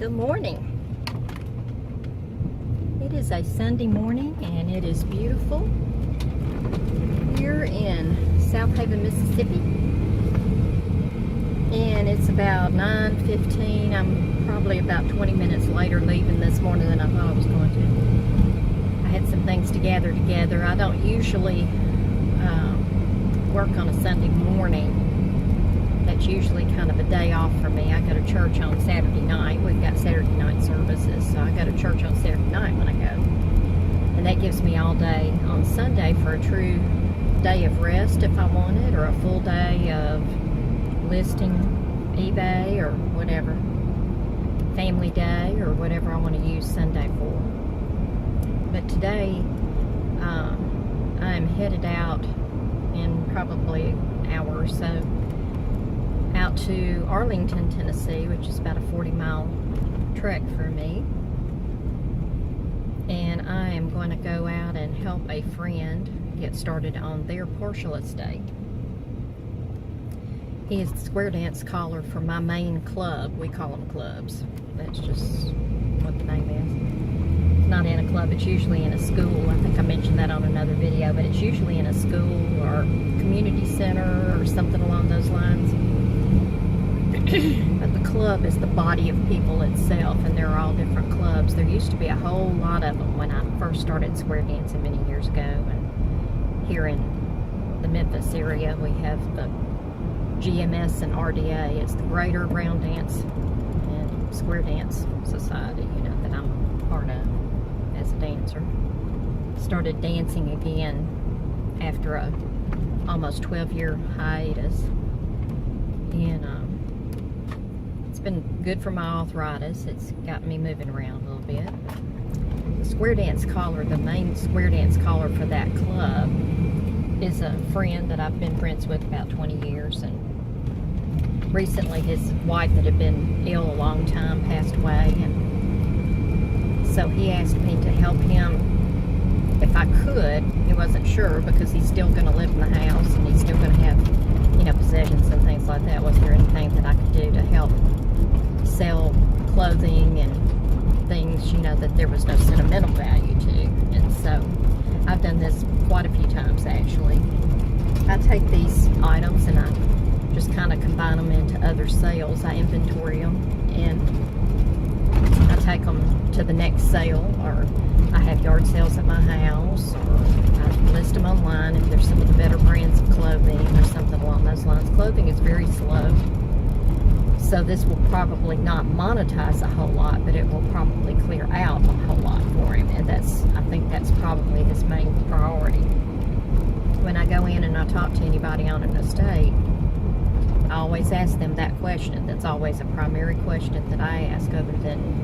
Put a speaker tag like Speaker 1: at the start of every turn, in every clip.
Speaker 1: Good morning. It is a Sunday morning and it is beautiful here in South Haven, Mississippi. And it's about 9:15. I'm probably about 20 minutes later leaving this morning than I thought I was going to. I had some things to gather together. I don't usually work on a Sunday morning. That's usually kind of a day off for me. I go to church on Saturday night. We've got Saturday night services, so I go to church on Saturday night when I go. And that gives me all day on Sunday for a true day of rest if I want it, or a full day of listing eBay or whatever, family day or whatever I want to use Sunday for. But today, I'm headed out in probably an hour or so out to Arlington, Tennessee, which is about a 40-mile trek for me. And I am going to go out and help a friend get started on their partial estate. He is the square dance caller for my main club. We call them clubs. That's just what the name is. It's not in a club, it's usually in a school. I think I mentioned that on another video, but it's usually in a school or community center or something along those lines. But the club is the body of people itself, and there are all different clubs. There used to be a whole lot of them when I first started square dancing many years ago. And here in the Memphis area, we have the GMS and RDA. It's the Greater Brown Dance and Square Dance Society, that I'm a part of as a dancer. Started dancing again after a almost 12-year hiatus. And it's been good for my arthritis. It's got me moving around a little bit. The square dance caller, the main square dance caller for that club, is a friend that I've been friends with about 20 years. And recently his wife that had been ill a long time passed away. And so he asked me to help him if I could. He wasn't sure because he's still going to live in the house and he's still going to have possessions and things like that. Was there anything that I could do to help sell clothing and things, that there was no sentimental value to? And so I've done this quite a few times, actually. I take these items and I just kind of combine them into other sales. I inventory them and I take them to the next sale, or I have yard sales at my house, or I list them online if there's some of the better brands of clothing or something along those lines. Clothing is very slow, so this will probably not monetize a whole lot, but it will probably clear out a whole lot for him, and I think that's probably his main priority. When I go in and I talk to anybody on an estate, I always ask them that question. That's always a primary question that I ask, other than,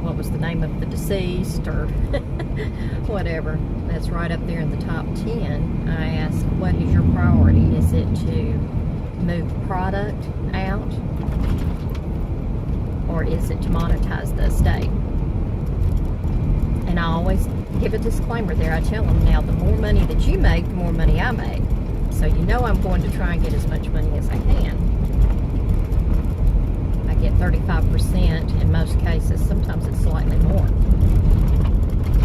Speaker 1: what was the name of the deceased or whatever. That's right up there in the top 10. I ask, what is your priority? Is it to move product out, or is it to monetize the estate? And I always give a disclaimer there. I tell them, now, the more money that you make, the more money I make. So I'm going to try and get as much money as I can. I get 35% in most cases. Sometimes it's slightly more.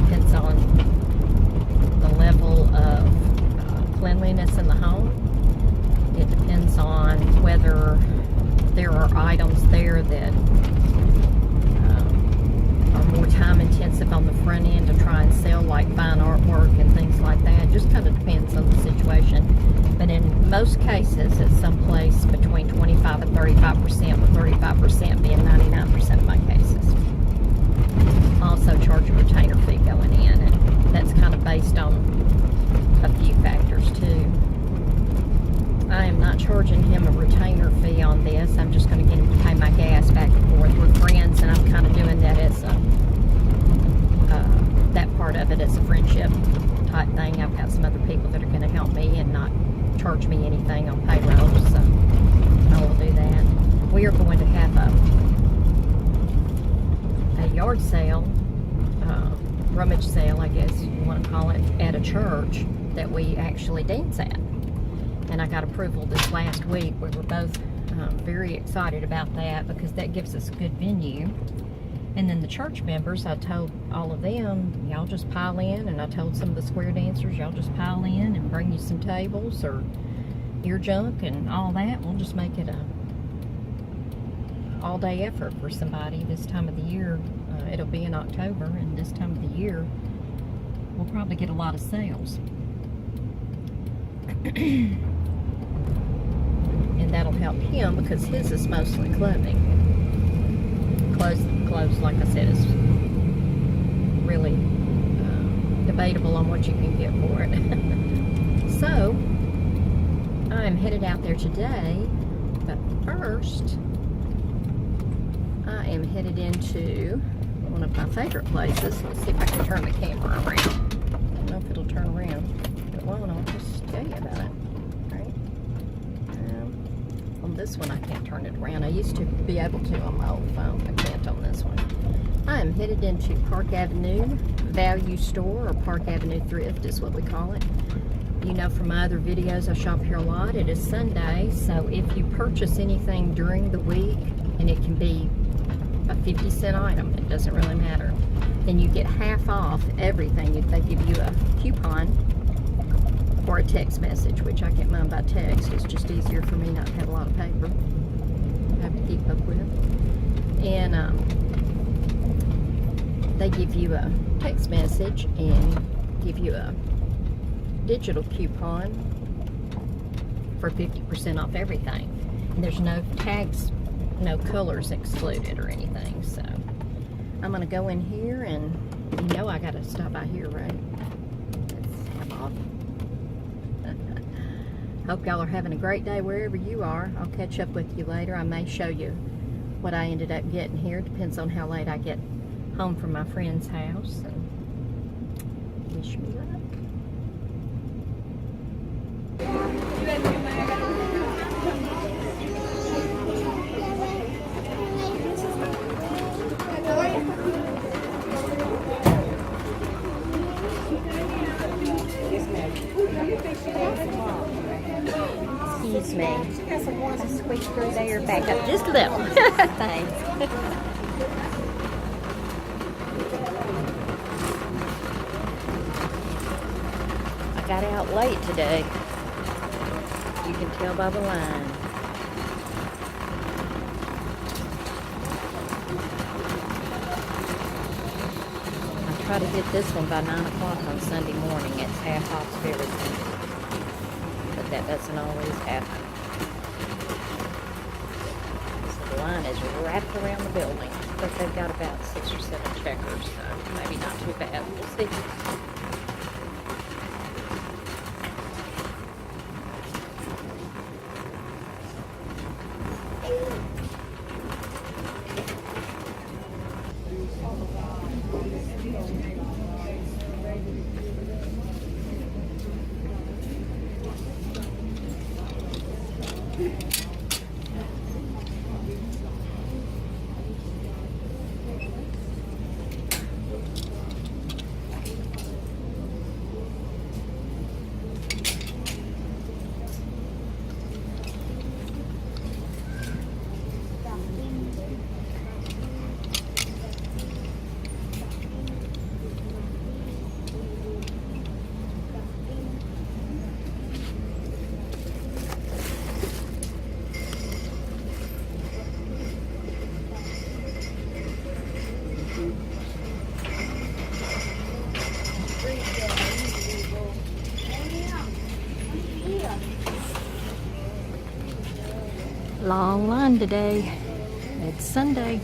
Speaker 1: Depends on the level of cleanliness in the home. It depends on whether there are items there that are more time intensive on the front end to try and sell, like fine artwork and things like that. It just kind of depends on the situation. But in most cases, it's someplace between 25 and 35%, with 35% being 99% of my cases. I also charge a retainer fee going in, and that's kind of based on a few factors too. I am not charging him a retainer fee on this. I'm just going to get him to pay my gas back and forth. We're friends, and I'm kind of doing that as that part of it as a friendship type thing. I've got some other people that are going to help me and not charge me anything on payroll, so I will do that. We are going to have a yard sale, rummage sale, I guess you want to call it, at a church that we actually dance at. And I got approval this last week. We were both very excited about that because that gives us a good venue. And then the church members, I told all of them, y'all just pile in. And I told some of the square dancers, y'all just pile in and bring you some tables or your junk and all that. We'll just make it a all-day effort for somebody this time of the year. It'll be in October, and this time of the year, we'll probably get a lot of sales. And that'll help him because his is mostly clothing. Clothes, like I said, is really debatable on what you can get for it. So, I'm headed out there today, but first, I am headed into one of my favorite places. Let's see if I can turn the camera around. I don't know if it'll turn around. If it won't, I'll just tell you about it. Right? On this one, I can't turn it around. I used to be able to on my old phone. I can't on this one. I am headed into Park Avenue Value Store, or Park Avenue Thrift is what we call it. You know from my other videos, I shop here a lot. It is Sunday, so if you purchase anything during the week, and it can be a 50-cent item, it doesn't really matter, then you get half off everything. They give you a coupon or a text message, which I get mine by text. It's just easier for me not to have a lot of paper I have to keep up with. And they give you a text message and give you a digital coupon for 50% off everything. And there's no tags, no colors excluded or anything. So I'm gonna go in here, and you know I gotta stop by here, right? Let's have off. Hope y'all are having a great day wherever you are. I'll catch up with you later. I may show you what I ended up getting here. Depends on how late I get home from my friend's house. And wish me luck. Excuse me. Just squeeze through there, back up just a little. Thanks. I got out late today. You can tell by the line. I try to get this one by 9 o'clock on Sunday morning. It's half off of everything. But that doesn't always happen. So the line is wrapped around the building. But they've got about 6 or 7 checkers, so maybe not too bad. We'll see. Long line today. It's Sunday.